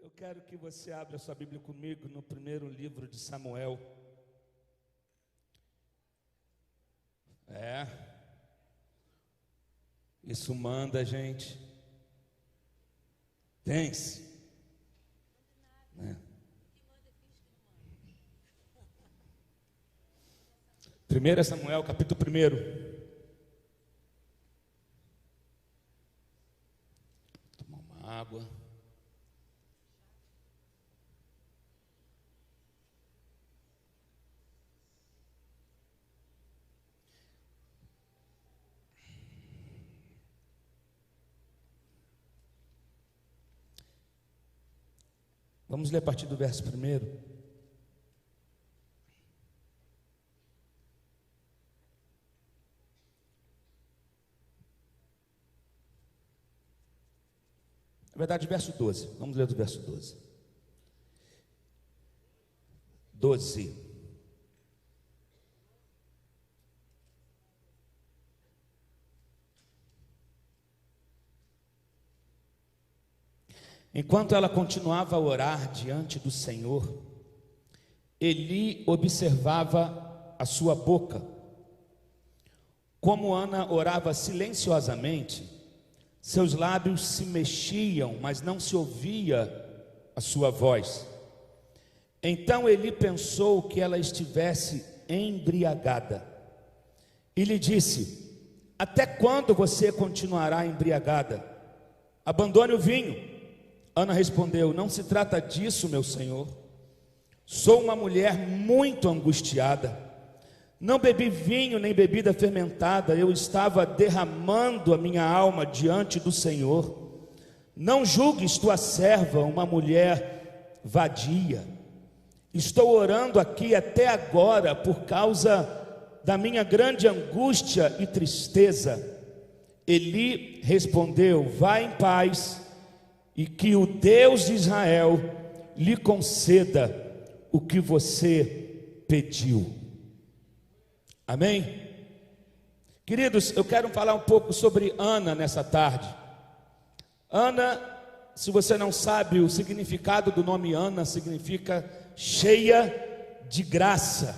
Eu quero que você abra sua Bíblia comigo no primeiro livro de Samuel. Isso manda, gente. Pense. 1 Samuel, capítulo 1. Tomar uma água. Vamos ler a partir do verso 1. Na verdade, verso 12. Vamos ler do verso 12. 12. Enquanto ela continuava a orar diante do Senhor, Eli observava a sua boca. Como Ana orava silenciosamente, seus lábios se mexiam, mas não se ouvia a sua voz. Então Eli pensou que ela estivesse embriagada e lhe disse: até quando você continuará embriagada? Abandone o vinho. Ana respondeu: não se trata disso, meu senhor. Sou uma mulher muito angustiada. Não bebi vinho nem bebida fermentada. Eu estava derramando a minha alma diante do Senhor. Não julgues tua serva uma mulher vadia. Estou orando aqui até agora por causa da minha grande angústia e tristeza. Eli respondeu: vá em paz, e que o Deus de Israel lhe conceda o que você pediu. Amém? Queridos, eu quero falar um pouco sobre Ana nessa tarde. Ana, se você não sabe, o significado do nome Ana significa cheia de graça.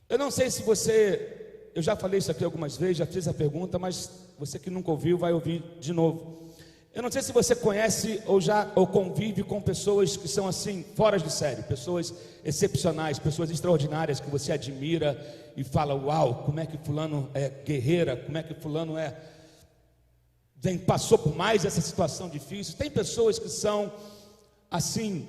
Eu não sei se você, eu já falei isso aqui algumas vezes, já fiz a pergunta, mas você que nunca ouviu vai ouvir de novo. Eu não sei se você conhece ou convive com pessoas que são assim, fora de série, pessoas excepcionais, pessoas extraordinárias que você admira e fala: uau, como é que fulano é guerreira, como é que fulano passou por mais essa situação difícil. Tem pessoas que são assim,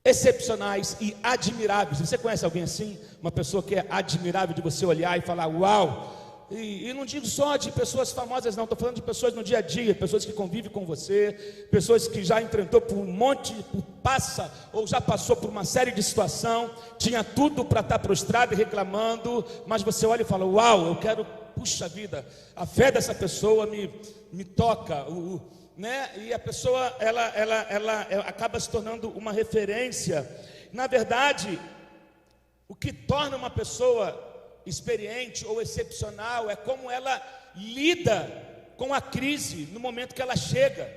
excepcionais e admiráveis. Você conhece alguém assim? Uma pessoa que é admirável de você olhar e falar: uau. E não digo só de pessoas famosas, não. Estou falando de pessoas no dia a dia, pessoas que convivem com você, pessoas que já enfrentou por um monte, passa ou já passou por uma série de situação, tinha tudo para estar prostrado e reclamando, mas você olha e fala: uau, eu quero, puxa vida, a fé dessa pessoa me toca, né? E a pessoa ela acaba se tornando uma referência. Na verdade, o que torna uma pessoa experiente ou excepcional é como ela lida com a crise no momento que ela chega.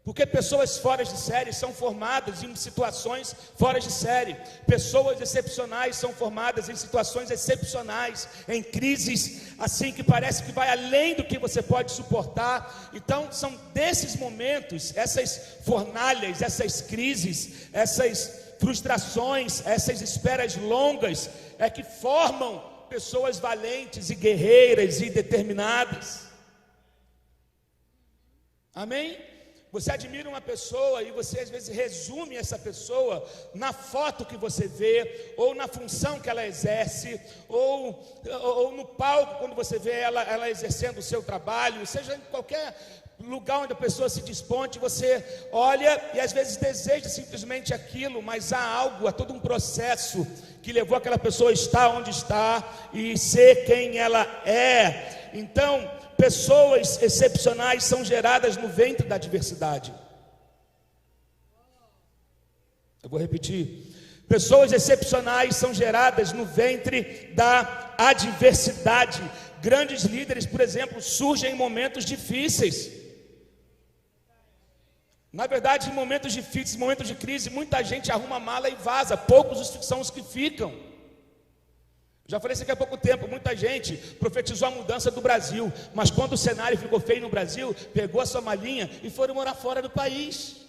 Porque pessoas fora de série são formadas em situações fora de série. Pessoas excepcionais são formadas em situações excepcionais, em crises assim que parece que vai além do que você pode suportar. Então são desses momentos, essas fornalhas, essas crises, essas frustrações, essas esperas longas é que formam pessoas valentes e guerreiras e determinadas. Amém? Você admira uma pessoa e você às vezes resume essa pessoa na foto que você vê, ou na função que ela exerce, ou no palco quando você vê ela exercendo o seu trabalho, seja em qualquer lugar onde a pessoa se desponte, você olha e às vezes deseja simplesmente aquilo, mas há todo um processo que levou aquela pessoa a estar onde está e ser quem ela é. Então, pessoas excepcionais são geradas no ventre da adversidade. Eu vou repetir. Pessoas excepcionais são geradas no ventre da adversidade. Grandes líderes, por exemplo, surgem em momentos difíceis. Na verdade, em momentos difíceis, em momentos de crise, muita gente arruma a mala e vaza, poucos são os que ficam. Já falei isso aqui há pouco tempo, muita gente profetizou a mudança do Brasil, mas quando o cenário ficou feio no Brasil, pegou a sua malinha e foram morar fora do país.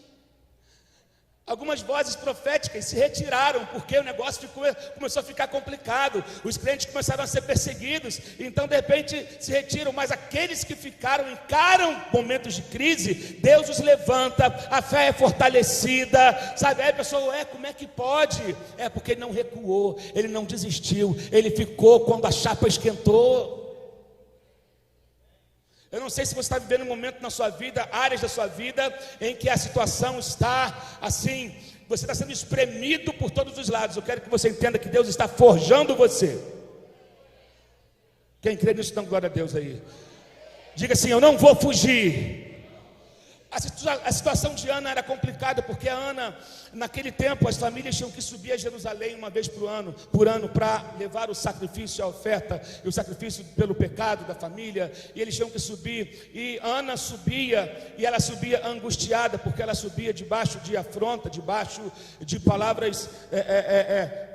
Algumas vozes proféticas se retiraram, porque o negócio começou a ficar complicado, os crentes começaram a ser perseguidos, então de repente se retiram, mas aqueles que ficaram, encaram momentos de crise, Deus os levanta, a fé é fortalecida, sabe? Aí a pessoa, como é que pode? É porque ele não recuou, ele não desistiu, ele ficou quando a chapa esquentou. Eu não sei se você está vivendo um momento na sua vida, áreas da sua vida, em que a situação está assim, você está sendo espremido por todos os lados. Eu quero que você entenda que Deus está forjando você. Quem crê nisso, dá glória a Deus aí. Diga assim: eu não vou fugir. A situação de Ana era complicada, porque a Ana, naquele tempo, as famílias tinham que subir a Jerusalém uma vez por ano para levar o sacrifício, a oferta, e o sacrifício pelo pecado da família, e eles tinham que subir, e Ana subia, e ela subia angustiada, porque ela subia debaixo de afronta, debaixo de palavras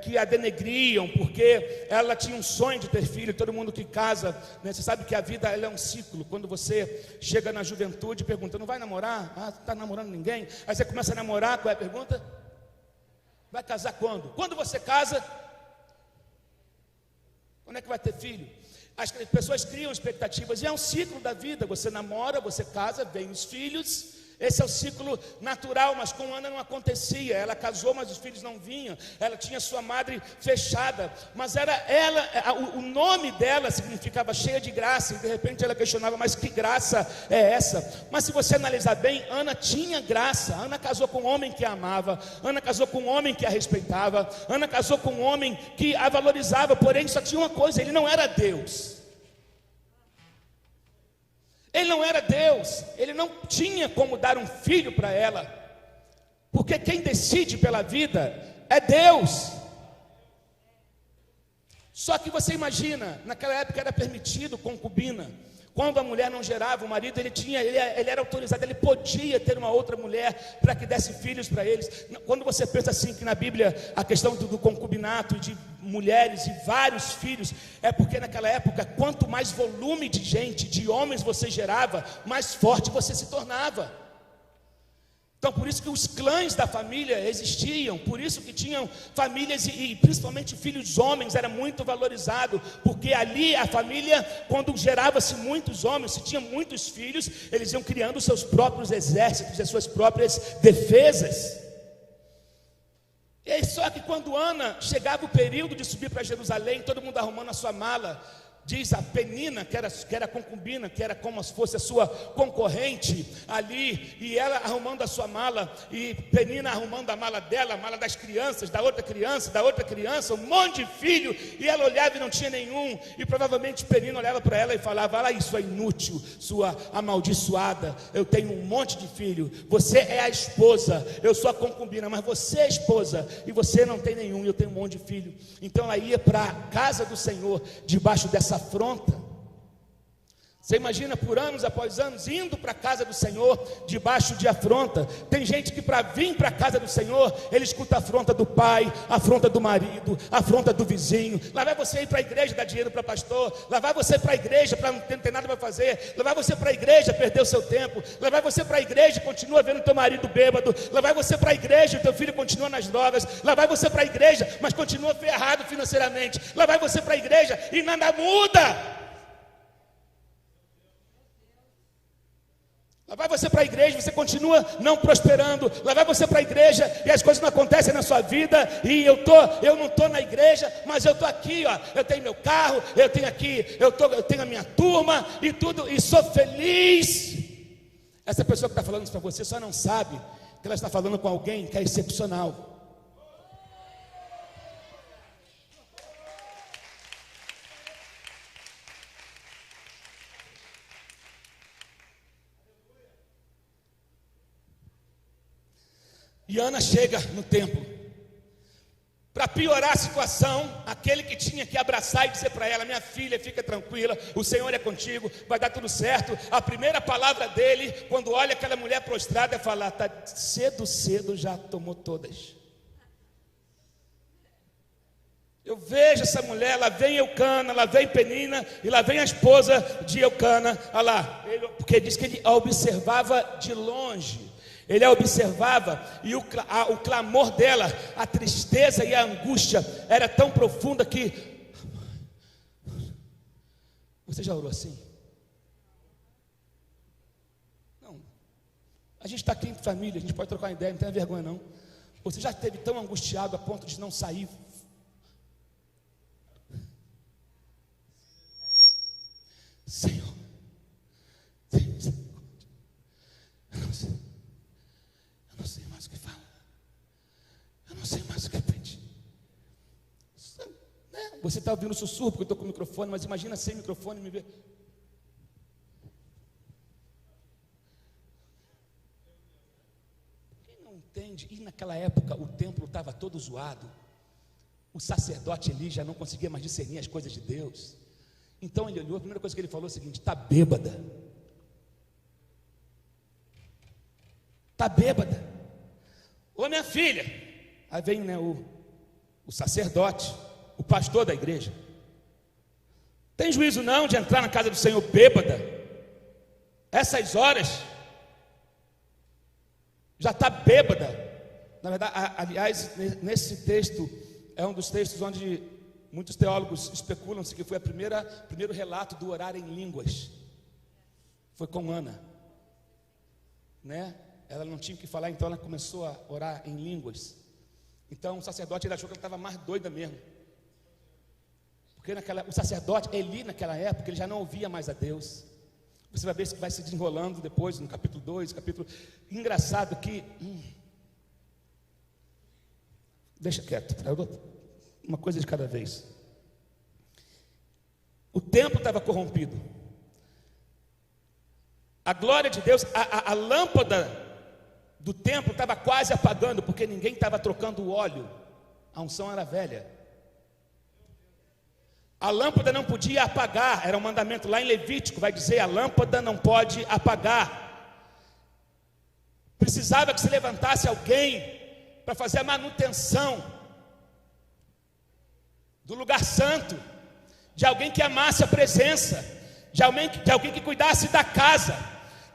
que a denegriam, porque ela tinha um sonho de ter filho. Todo mundo que casa, né, você sabe que a vida ela é um ciclo. Quando você chega na juventude e pergunta: não vai namorar? Não está namorando ninguém. Aí você começa a namorar, qual é a pergunta? Vai casar quando? Quando você casa, quando é que vai ter filho? As pessoas criam expectativas, e é um ciclo da vida. Você namora, você casa, vem os filhos. Esse é o ciclo natural, mas com Ana não acontecia. Ela casou, mas os filhos não vinham. Ela tinha sua madre fechada, mas era ela, o nome dela significava cheia de graça, e de repente ela questionava: mas que graça é essa? Mas se você analisar bem, Ana tinha graça. Ana casou com um homem que a amava, Ana casou com um homem que a respeitava, Ana casou com um homem que a valorizava. Porém só tinha uma coisa: ele não era Deus. Ele não era Deus, ele não tinha como dar um filho para ela, porque quem decide pela vida é Deus. Só que você imagina, naquela época era permitido concubina. Quando a mulher não gerava, o marido ele era autorizado, ele podia ter uma outra mulher para que desse filhos para eles. Quando você pensa assim, que na Bíblia a questão do concubinato e de mulheres e vários filhos, é porque naquela época, quanto mais volume de gente, de homens você gerava, mais forte você se tornava. Então por isso que os clãs da família existiam, por isso que tinham famílias, e principalmente filhos homens era muito valorizado, porque ali a família, quando gerava-se muitos homens, se tinha muitos filhos, eles iam criando os seus próprios exércitos, as suas próprias defesas. E aí, só que quando Ana chegava o período de subir para Jerusalém, todo mundo arrumando a sua mala, diz a Penina, que era concubina, que era como se fosse a sua concorrente ali, e ela arrumando a sua mala, e Penina arrumando a mala dela, a mala das crianças, da outra criança, um monte de filho, e ela olhava e não tinha nenhum, e provavelmente Penina olhava para ela e falava: olha aí, sua inútil, sua amaldiçoada, eu tenho um monte de filho, você é a esposa, eu sou a concubina, mas você é a esposa, e você não tem nenhum, e eu tenho um monte de filho. Então ela ia para a casa do Senhor, debaixo dessa afronta. Você imagina, por anos após anos, indo para a casa do Senhor, debaixo de afronta. Tem gente que para vir para a casa do Senhor, ele escuta a afronta do pai, a afronta do marido, a afronta do vizinho. Lá vai você ir para a igreja dar dinheiro para pastor, lá vai você para a igreja para não ter nada para fazer, lá vai você para a igreja perder o seu tempo, lá vai você para a igreja e continua vendo teu marido bêbado, lá vai você para a igreja e teu filho continua nas drogas, lá vai você para a igreja, mas continua ferrado financeiramente, lá vai você para a igreja e nada muda. Lá vai você para a igreja, você continua não prosperando. Lá vai você para a igreja e as coisas não acontecem na sua vida. E eu não estou na igreja, mas eu estou aqui, ó. Eu tenho meu carro, eu tenho aqui, eu tenho a minha turma e tudo, e sou feliz. Essa pessoa que está falando isso para você só não sabe que ela está falando com alguém que é excepcional. E Ana chega no templo. Para piorar a situação, aquele que tinha que abraçar e dizer para ela: minha filha, fica tranquila, o Senhor é contigo, vai dar tudo certo. A primeira palavra dele, quando olha aquela mulher prostrada, é falar: tá cedo já tomou todas. Eu vejo essa mulher, lá vem Eucana, lá vem Penina, e lá vem a esposa de Eucana, olha lá, porque diz que ele a observava de longe. Ele a observava e o clamor dela, a tristeza e a angústia era tão profunda que... Você já orou assim? Não. A gente está aqui em família, a gente pode trocar uma ideia, não tenha vergonha não. Você já esteve tão angustiado a ponto de não sair? Senhor, eu não sei mais o que falar, eu não sei mais o que pedir. Você está ouvindo sussurro porque eu estou com o microfone, mas imagina sem microfone me ver. Quem não entende? E naquela época o templo estava todo zoado, o sacerdote Eli já não conseguia mais discernir as coisas de Deus. Então ele olhou, a primeira coisa que ele falou é o seguinte: está bêbada. Está bêbada. Ô minha filha. Aí vem, né, o sacerdote, o pastor da igreja. Tem juízo não de entrar na casa do Senhor bêbada? Essas horas. Já está bêbada. Na verdade, aliás, nesse texto, é um dos textos onde muitos teólogos especulam-se que foi primeiro relato do orar em línguas. Foi com Ana, né? Ela não tinha o que falar, então ela começou a orar em línguas. Então o sacerdote, ele achou que ela estava mais doida mesmo. Porque o sacerdote Eli, naquela época, ele já não ouvia mais a Deus. Você vai ver isso que vai se desenrolando depois, no capítulo 2, capítulo... Engraçado que... Deixa quieto, uma coisa de cada vez. O templo estava corrompido. A glória de Deus, a lâmpada do templo estava quase apagando, porque ninguém estava trocando o óleo. A unção era velha. A lâmpada não podia apagar, era um mandamento lá em Levítico, vai dizer: a lâmpada não pode apagar. Precisava que se levantasse alguém para fazer a manutenção do lugar santo, de alguém que amasse a presença, de alguém que cuidasse da casa.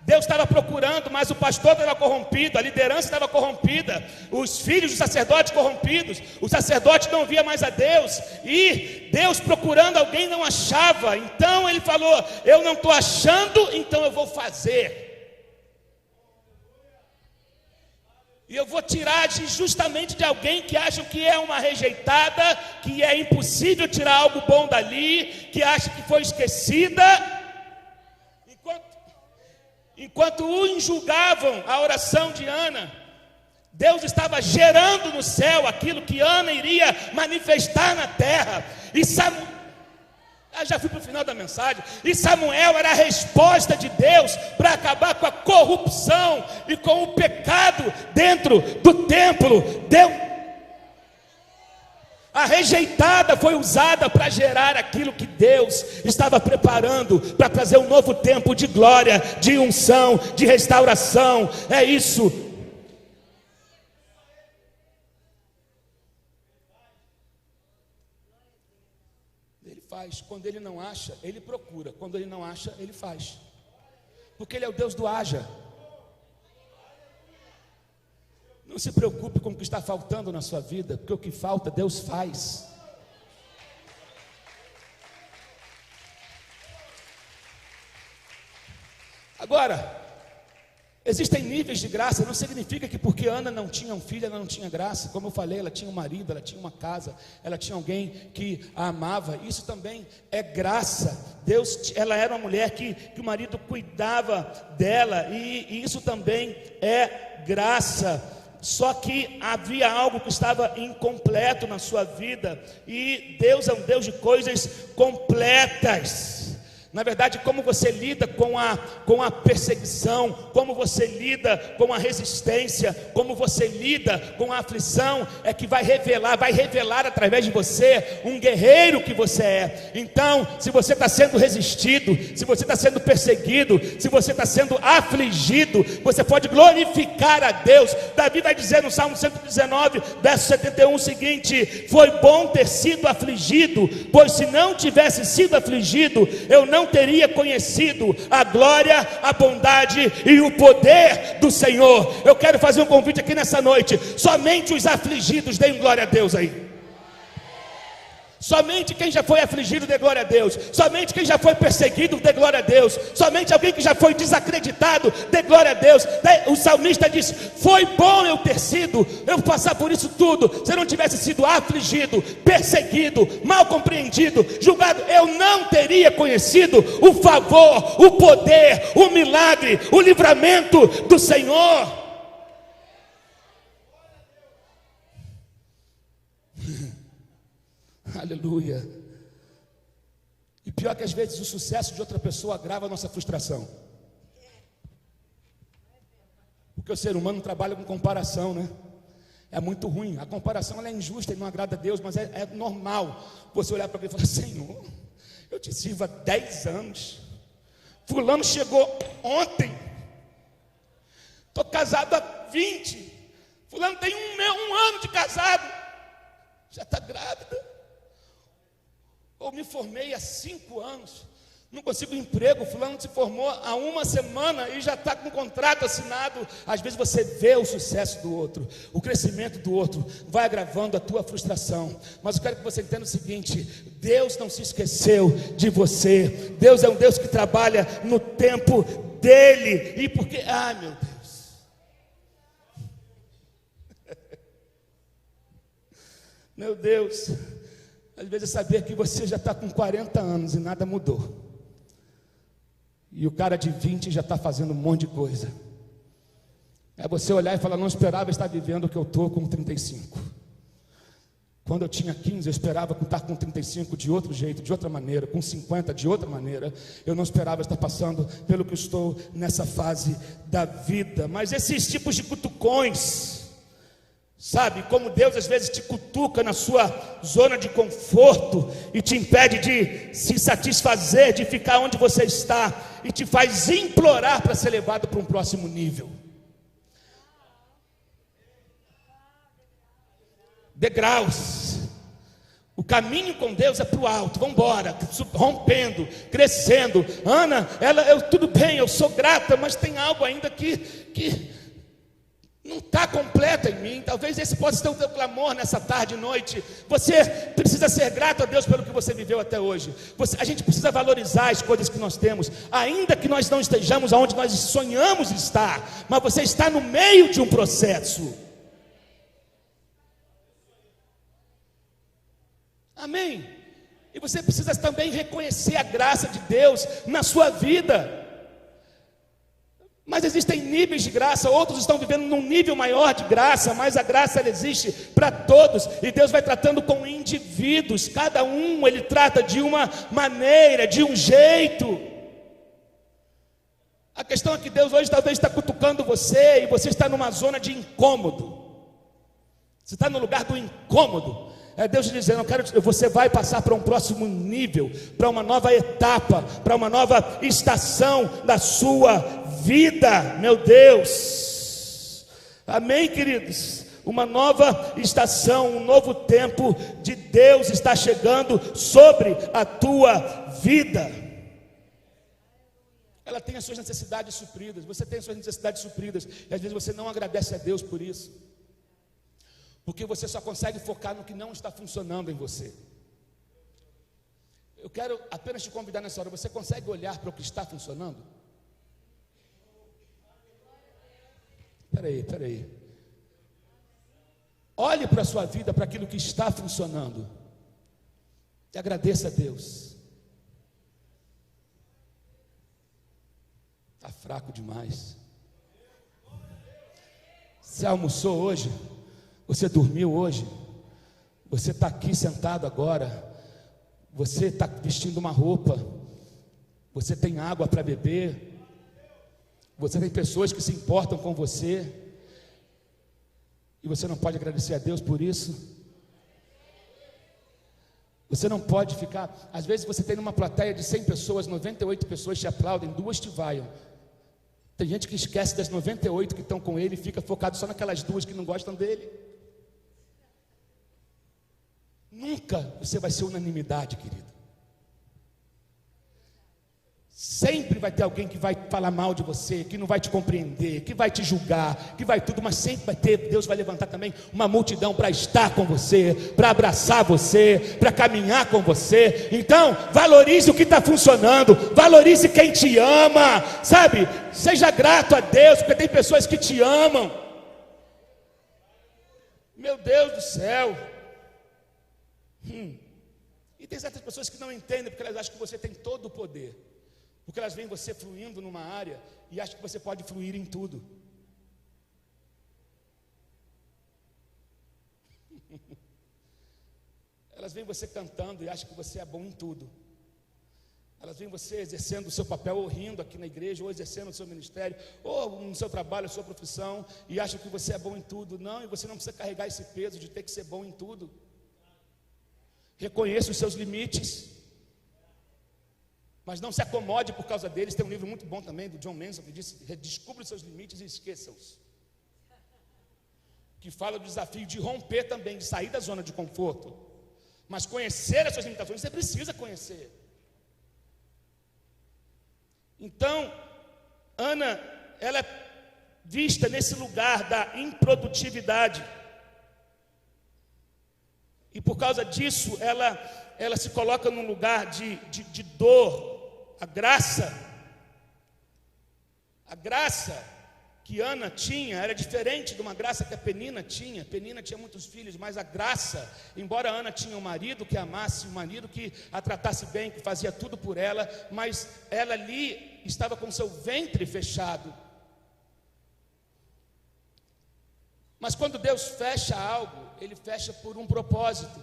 Deus estava procurando, mas o pastor estava corrompido, a liderança estava corrompida, os filhos dos sacerdotes corrompidos, o sacerdote não via mais a Deus, e Deus procurando alguém não achava. Então ele falou: eu não estou achando, então eu vou fazer. E eu vou tirar justamente de alguém que acham que é uma rejeitada, que é impossível tirar algo bom dali, que acha que foi esquecida. Enquanto julgavam a oração de Ana, Deus estava gerando no céu aquilo que Ana iria manifestar na terra. E já fui para o final da mensagem. E Samuel era a resposta de Deus para acabar com a corrupção e com o pecado dentro do templo. A rejeitada foi usada para gerar aquilo que Deus estava preparando para trazer um novo tempo de glória, de unção, de restauração. É isso. Ele faz. Quando ele não acha, ele procura. Quando ele não acha, ele faz. Porque ele é o Deus do haja. Não se preocupe com o que está faltando na sua vida, porque o que falta, Deus faz. Agora, existem níveis de graça. Não significa que porque Ana não tinha um filho, ela não tinha graça. Como eu falei, ela tinha um marido, ela tinha uma casa, ela tinha alguém que a amava. Isso também é graça. Ela era uma mulher que o marido cuidava dela, e isso também é graça. Só que havia algo que estava incompleto na sua vida, e Deus é um Deus de coisas completas. Na verdade, como você lida com a perseguição, como você lida com a resistência, como você lida com a aflição, é que vai revelar através de você um guerreiro que você é. Então, se você está sendo resistido, se você está sendo perseguido, se você está sendo afligido, você pode glorificar a Deus. Davi vai dizer no Salmo 119, verso 71 o seguinte: foi bom ter sido afligido, pois se não tivesse sido afligido, eu não teria conhecido a glória, a bondade e o poder do Senhor. Eu quero fazer um convite aqui nessa noite: somente os afligidos deem glória a Deus aí. Somente quem já foi afligido dê glória a Deus. Somente quem já foi perseguido dê glória a Deus. Somente alguém que já foi desacreditado dê glória a Deus. O salmista diz: foi bom eu passar por isso tudo. Se eu não tivesse sido afligido, perseguido, mal compreendido, julgado, eu não teria conhecido o favor, o poder, o milagre, o livramento do Senhor. Aleluia. E pior que às vezes o sucesso de outra pessoa agrava a nossa frustração. Porque o ser humano trabalha com comparação, né? É muito ruim. A comparação ela é injusta e não agrada a Deus, mas é normal você olhar para alguém e falar: Senhor, eu te sirvo há 10 anos. Fulano chegou ontem. Estou casado há 20. Fulano tem um ano de casado. Já está grávida. Ou me formei há 5 anos, não consigo emprego. Fulano se formou há 1 semana e já está com contrato assinado. Às vezes você vê o sucesso do outro, o crescimento do outro, vai agravando a tua frustração. Mas eu quero que você entenda o seguinte: Deus não se esqueceu de você. Deus é um Deus que trabalha no tempo dele. E porque, meu Deus, meu Deus, às vezes é saber que você já está com 40 anos e nada mudou. E o cara de 20 já está fazendo um monte de coisa. É você olhar e falar: não esperava estar vivendo o que eu estou com 35. Quando eu tinha 15, eu esperava estar com 35 de outro jeito, de outra maneira. Com 50 de outra maneira. Eu não esperava estar passando pelo que estou nessa fase da vida. Mas esses tipos de cutucões, sabe, como Deus às vezes te cutuca na sua zona de conforto e te impede de se satisfazer, de ficar onde você está, e te faz implorar para ser levado para um próximo nível. Degraus. O caminho com Deus é para o alto. Vamos embora, rompendo, crescendo. Ana, tudo bem, eu sou grata, mas tem algo ainda que não está completa em mim. Talvez esse possa ser o teu clamor nessa tarde e noite. Você precisa ser grato a Deus pelo que você viveu até hoje. A gente precisa valorizar as coisas que nós temos, ainda que nós não estejamos onde nós sonhamos estar, mas você está no meio de um processo. Amém? E você precisa também reconhecer a graça de Deus na sua vida. Mas existem níveis de graça, outros estão vivendo num nível maior de graça, mas a graça ela existe para todos, e Deus vai tratando com indivíduos, cada um ele trata de uma maneira, de um jeito. A questão é que Deus hoje talvez está cutucando você, e você está numa zona de incômodo, você está no lugar do incômodo. É Deus dizendo: você vai passar para um próximo nível, para uma nova etapa, para uma nova estação da sua vida, meu Deus. Amém, queridos? Uma nova estação, um novo tempo de Deus está chegando sobre a tua vida. Ela tem as suas necessidades supridas, você tem as suas necessidades supridas, e às vezes você não agradece a Deus por isso, porque você só consegue focar no que não está funcionando em você. Eu quero apenas te convidar nessa hora: você consegue olhar para o que está funcionando? Espera aí. Olhe para a sua vida, para aquilo que está funcionando, e agradeça a Deus. Está fraco demais. Você almoçou hoje? Você dormiu hoje? Você está aqui sentado agora? Você está vestindo uma roupa? você tem água para beber, você tem pessoas que se importam com você, e você não pode agradecer a Deus por isso. Você não pode ficar, às vezes você tem uma plateia de 100 pessoas, 98 pessoas te aplaudem, 2 te vaiam. Tem gente que esquece das 98 que estão com ele e fica focado só naquelas 2 que não gostam dele. Nunca você vai ser unanimidade, querido. Sempre vai ter alguém que vai falar mal de você, que não vai te compreender, que vai te julgar, que vai tudo, mas sempre vai ter, Deus vai levantar também uma multidão para estar com você, para abraçar você, para caminhar com você. Então, valorize o que está funcionando, valorize quem te ama, sabe? Seja grato a Deus, porque tem pessoas que te amam. Meu Deus do céu. E tem certas pessoas que não entendem, porque elas acham que você tem todo o poder. Porque elas veem você fluindo numa área e acham que você pode fluir em tudo. Elas veem você cantando e acham que você é bom em tudo. Elas veem você exercendo o seu papel, ou rindo aqui na igreja, ou exercendo o seu ministério, ou no seu trabalho, a sua profissão, e acham que você é bom em tudo. Não, e você não precisa carregar esse peso de ter que ser bom em tudo. Reconheça os seus limites, mas não se acomode por causa deles. Tem um livro muito bom também do John Manson que diz: descubra os seus limites e esqueça-os, que fala do desafio de romper também, de sair da zona de conforto, mas conhecer as suas limitações. Você precisa conhecer. Então Ana, ela é vista nesse lugar da improdutividade, e por causa disso ela se coloca num lugar de dor. A graça que Ana tinha era diferente de uma graça que a Penina tinha. Penina tinha muitos filhos, mas a graça, embora Ana tinha um marido que a amasse, um marido que a tratasse bem, que fazia tudo por ela, mas ela ali estava com seu ventre fechado. Mas quando Deus fecha algo, Ele fecha por um propósito.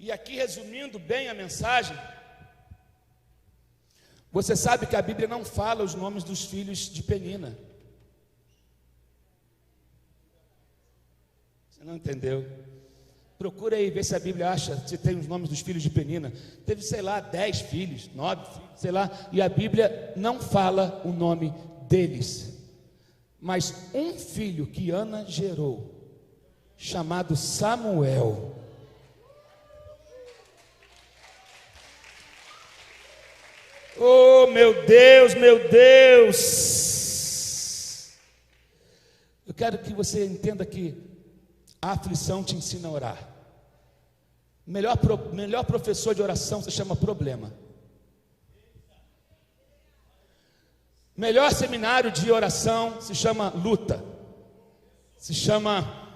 E aqui, resumindo bem a mensagem, você sabe que a Bíblia não fala os nomes dos filhos de Penina. Você não entendeu? Procura aí ver se a Bíblia acha, se tem os nomes dos filhos de Penina. Teve, sei lá, 10 filhos, 9 filhos, sei lá. E a Bíblia não fala o nome deles. Mas um filho que Ana gerou, chamado Samuel, oh meu Deus, meu Deus! Eu quero que você entenda que a aflição te ensina a orar. Melhor professor de oração se chama problema. Melhor seminário de oração se chama luta. Se chama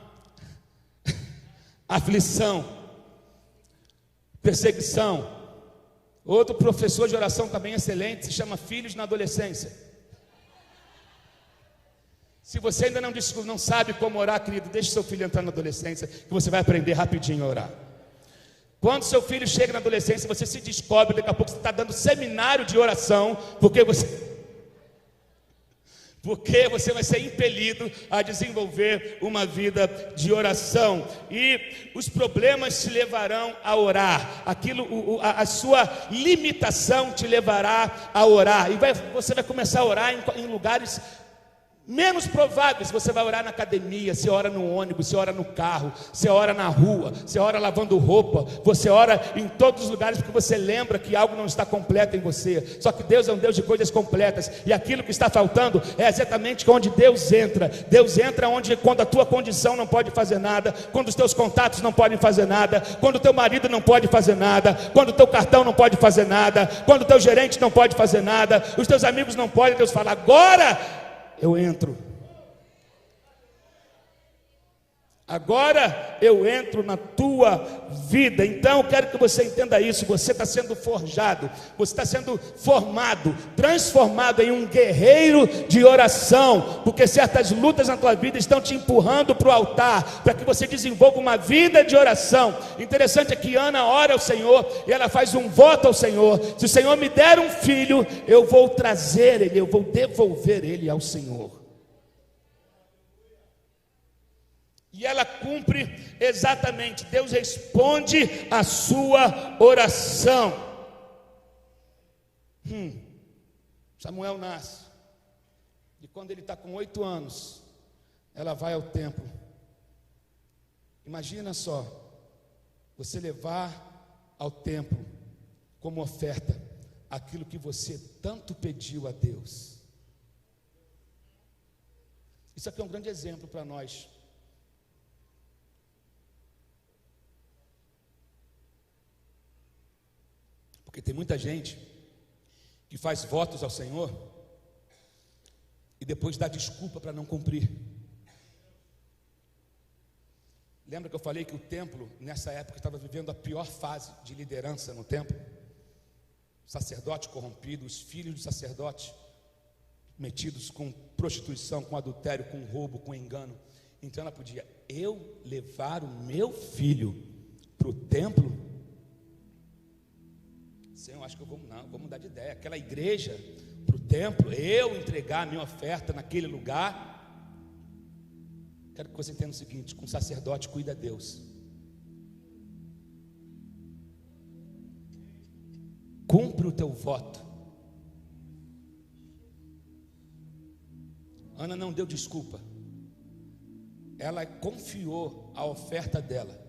aflição, perseguição. Outro professor de oração também excelente se chama filhos na adolescência. Se você ainda não sabe como orar, querido, deixe seu filho entrar na adolescência, que você vai aprender rapidinho a orar. Quando seu filho chega na adolescência, você se descobre, daqui a pouco você está dando seminário de oração, porque você vai ser impelido a desenvolver uma vida de oração. E os problemas te levarão a orar. A sua limitação te levará a orar. E você vai começar a orar em lugares menos prováveis. Você vai orar na academia, você ora no ônibus, você ora no carro, você ora na rua, você ora lavando roupa, você ora em todos os lugares, porque você lembra que algo não está completo em você. Só que Deus é um Deus de coisas completas, e aquilo que está faltando é exatamente onde Deus entra. Deus entra quando a tua condição não pode fazer nada, quando os teus contatos não podem fazer nada, quando o teu marido não pode fazer nada, quando o teu cartão não pode fazer nada, quando o teu gerente não pode fazer nada, os teus amigos não podem. Deus fala: agora eu entro. Agora eu entro na tua vida. Então eu quero que você entenda isso. Você está sendo forjado, você está sendo formado, transformado em um guerreiro de oração, porque certas lutas na tua vida estão te empurrando para o altar, para que você desenvolva uma vida de oração. Interessante é que Ana ora ao Senhor e ela faz um voto ao Senhor: se o Senhor me der um filho, eu vou trazer ele, eu vou devolver ele ao Senhor. E ela cumpre exatamente. Deus responde a sua oração. Samuel nasce. E quando ele está com 8 anos, ela vai ao templo. Imagina só, você levar ao templo como oferta aquilo que você tanto pediu a Deus. Isso aqui é um grande exemplo para nós. Porque tem muita gente que faz votos ao Senhor e depois dá desculpa para não cumprir. Lembra que eu falei que o templo, nessa época, estava vivendo a pior fase de liderança no templo? Sacerdote corrompido, os filhos do sacerdote metidos com prostituição, com adultério, com roubo, com engano. Então ela podia: eu levar o meu filho para o templo? Senhor, acho que eu vou mudar de ideia. Aquela igreja para o templo, eu entregar a minha oferta naquele lugar. Quero que você entenda o seguinte: com sacerdote cuida Deus. Cumpre o teu voto. Ana não deu desculpa. Ela confiou a oferta dela.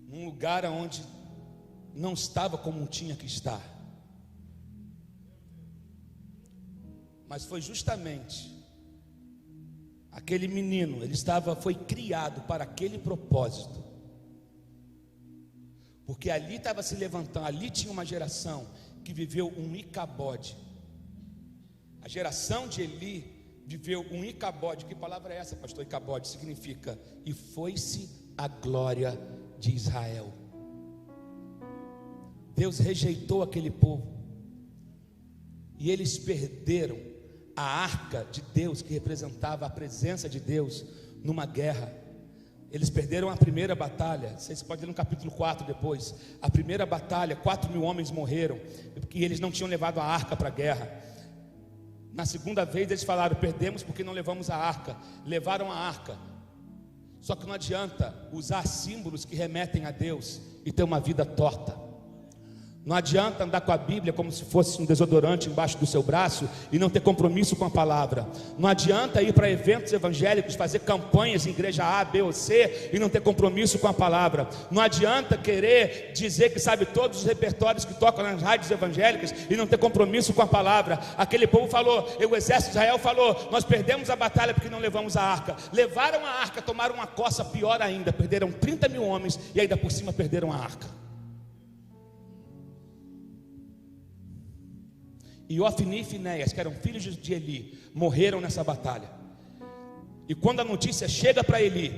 Num lugar onde não estava como tinha que estar. Mas foi justamente aquele menino, foi criado para aquele propósito. Porque ali estava se levantando, ali tinha uma geração que viveu um Icabode. A geração de Eli viveu um Icabode. Que palavra é essa, pastor? Icabode significa: e foi-se a glória de Israel. Deus rejeitou aquele povo e eles perderam a arca de Deus, que representava a presença de Deus numa guerra. Eles perderam a primeira batalha. Vocês podem ler no capítulo 4 depois. A primeira batalha, 4.000 homens morreram, porque eles não tinham levado a arca para a guerra. Na segunda vez eles falaram: perdemos porque não levamos a arca. Levaram a arca. Só que não adianta usar símbolos que remetem a Deus e ter uma vida torta. Não adianta andar com a Bíblia como se fosse um desodorante embaixo do seu braço e não ter compromisso com a palavra. Não adianta ir para eventos evangélicos, fazer campanhas em igreja A, B ou C e não ter compromisso com a palavra. Não adianta querer dizer que sabe todos os repertórios que tocam nas rádios evangélicas e não ter compromisso com a palavra. Aquele povo falou, o exército de Israel falou: nós perdemos a batalha porque não levamos a arca. Levaram a arca, tomaram uma coça pior ainda, perderam 30.000 homens e ainda por cima perderam a arca. E Ofni e Finéias, que eram filhos de Eli, morreram nessa batalha. E quando a notícia chega para Eli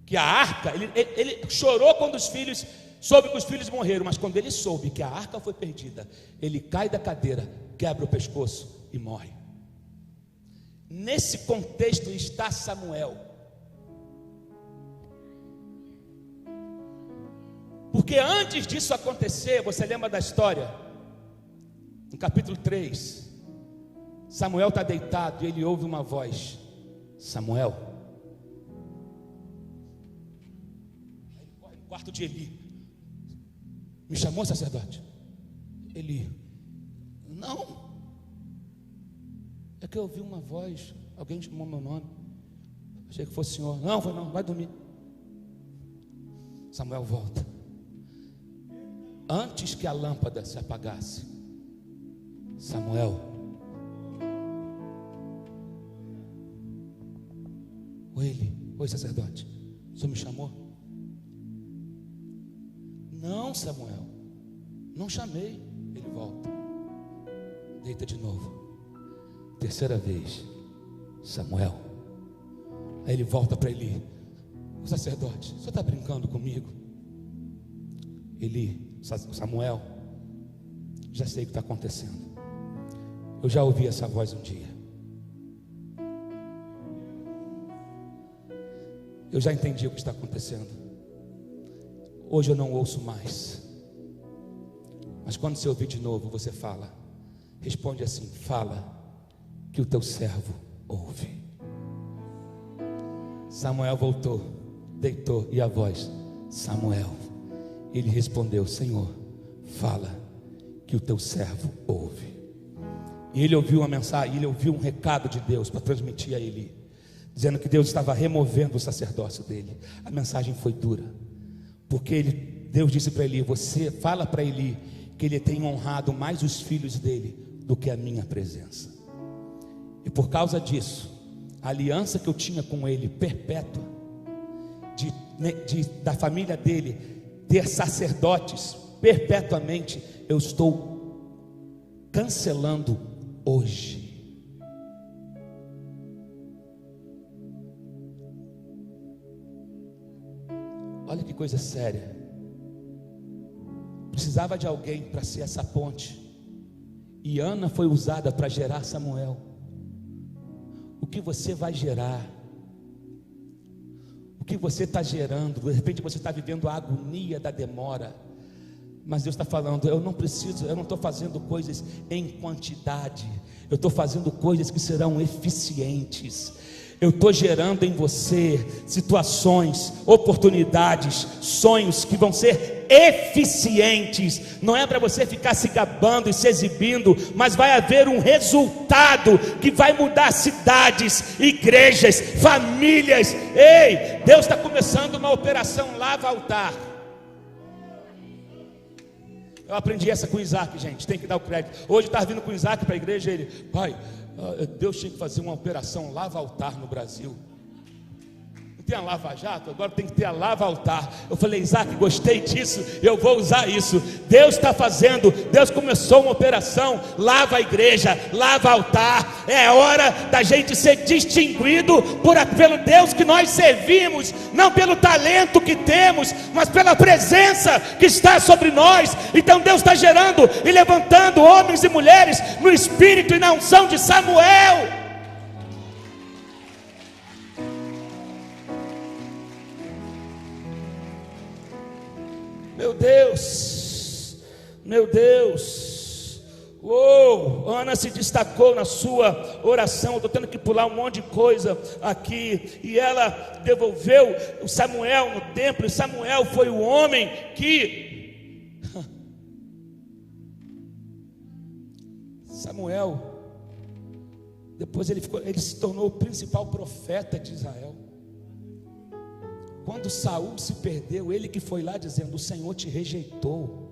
que a arca, ele chorou quando soube que os filhos morreram, mas quando ele soube que a arca foi perdida, ele cai da cadeira, quebra o pescoço e morre. Nesse contexto está Samuel. Porque antes disso acontecer, você lembra da história? No capítulo 3, Samuel está deitado e ele ouve uma voz: Samuel. Aí ele corre no quarto de Eli: me chamou, sacerdote? Eli: não, é que eu ouvi uma voz, alguém chamou meu nome, achei que fosse o senhor. Não, foi não, vai dormir. Samuel volta. Antes que a lâmpada se apagasse, Samuel, oi sacerdote, o senhor me chamou? Não, Samuel, não chamei. Ele volta, deita de novo. terceira vez: Samuel. Aí ele volta para Eli: o sacerdote, o senhor está brincando comigo? Eli: Samuel, já sei o que está acontecendo. Eu já ouvi essa voz um dia. Eu já entendi o que está acontecendo. Hoje eu não ouço mais. Mas quando você ouvir de novo, você fala. Responde assim: fala, que o teu servo ouve. Samuel voltou, deitou, e a voz: Samuel. Ele respondeu: Senhor, fala, que o teu servo ouve. E ele ouviu uma mensagem, ele ouviu um recado de Deus para transmitir a Eli, dizendo que Deus estava removendo o sacerdócio dele. A mensagem foi dura, porque Deus disse para Eli: você fala para Eli que ele tem honrado mais os filhos dele do que a minha presença. E por causa disso, a aliança que eu tinha com ele, perpétua, da família dele ter sacerdotes perpetuamente, eu estou cancelando hoje. Olha que coisa séria. Precisava de alguém para ser essa ponte, e Ana foi usada para gerar Samuel. O que você vai gerar? O que você está gerando? De repente você está vivendo a agonia da demora, mas Deus está falando: eu não estou fazendo coisas em quantidade, eu estou fazendo coisas que serão eficientes. Eu estou gerando em você situações, oportunidades, sonhos que vão ser eficientes. Não é para você ficar se gabando e se exibindo, mas vai haver um resultado que vai mudar cidades, igrejas, famílias. Ei, Deus está começando uma operação Lava Altar. Eu aprendi essa com o Isaac, gente, tem que dar o crédito. Hoje eu estava vindo com o Isaac para a igreja, ele: pai, Deus tinha que fazer uma operação Lava Altar no Brasil. Não tem a Lava Jato, agora tem que ter a Lava Altar. Eu falei: Isaac, gostei disso, eu vou usar isso. Deus está fazendo, Deus começou uma operação Lava a igreja, Lava Altar. É hora da gente ser distinguido pelo Deus que nós servimos, não pelo talento que temos, mas pela presença que está sobre nós. Então Deus está gerando e levantando homens e mulheres no espírito e na unção de Samuel. Meu Deus, meu Deus. Uou, Ana se destacou na sua oração. Eu estou tendo que pular um monte de coisa aqui. E ela devolveu o Samuel no templo. E Samuel foi o homem que Samuel, depois ele se tornou o principal profeta de Israel. Quando Saul se perdeu, ele que foi lá dizendo: o Senhor te rejeitou.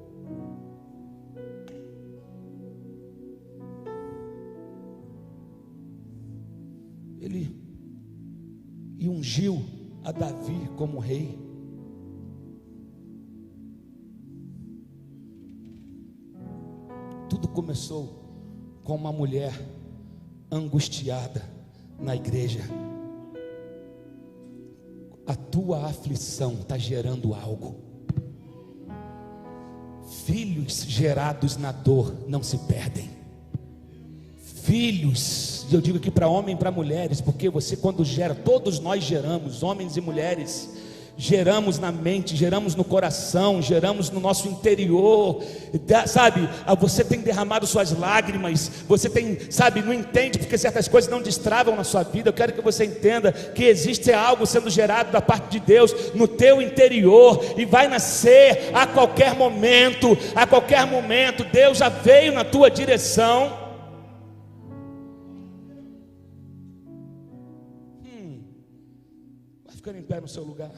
Ele ungiu a Davi como rei. Tudo começou com uma mulher angustiada na igreja. A tua aflição está gerando algo. Filhos gerados na dor não se perdem. Filhos, eu digo aqui para homem e para mulheres, porque você, quando gera, todos nós geramos, homens e mulheres, geramos na mente, geramos no coração, geramos no nosso interior, sabe? Você tem derramado suas lágrimas, você tem, sabe, não entende porque certas coisas não destravam na sua vida. Eu quero que você entenda que existe algo sendo gerado da parte de Deus no teu interior, e vai nascer a qualquer momento. A qualquer momento Deus já veio na tua direção. Vai ficando em pé no seu lugar.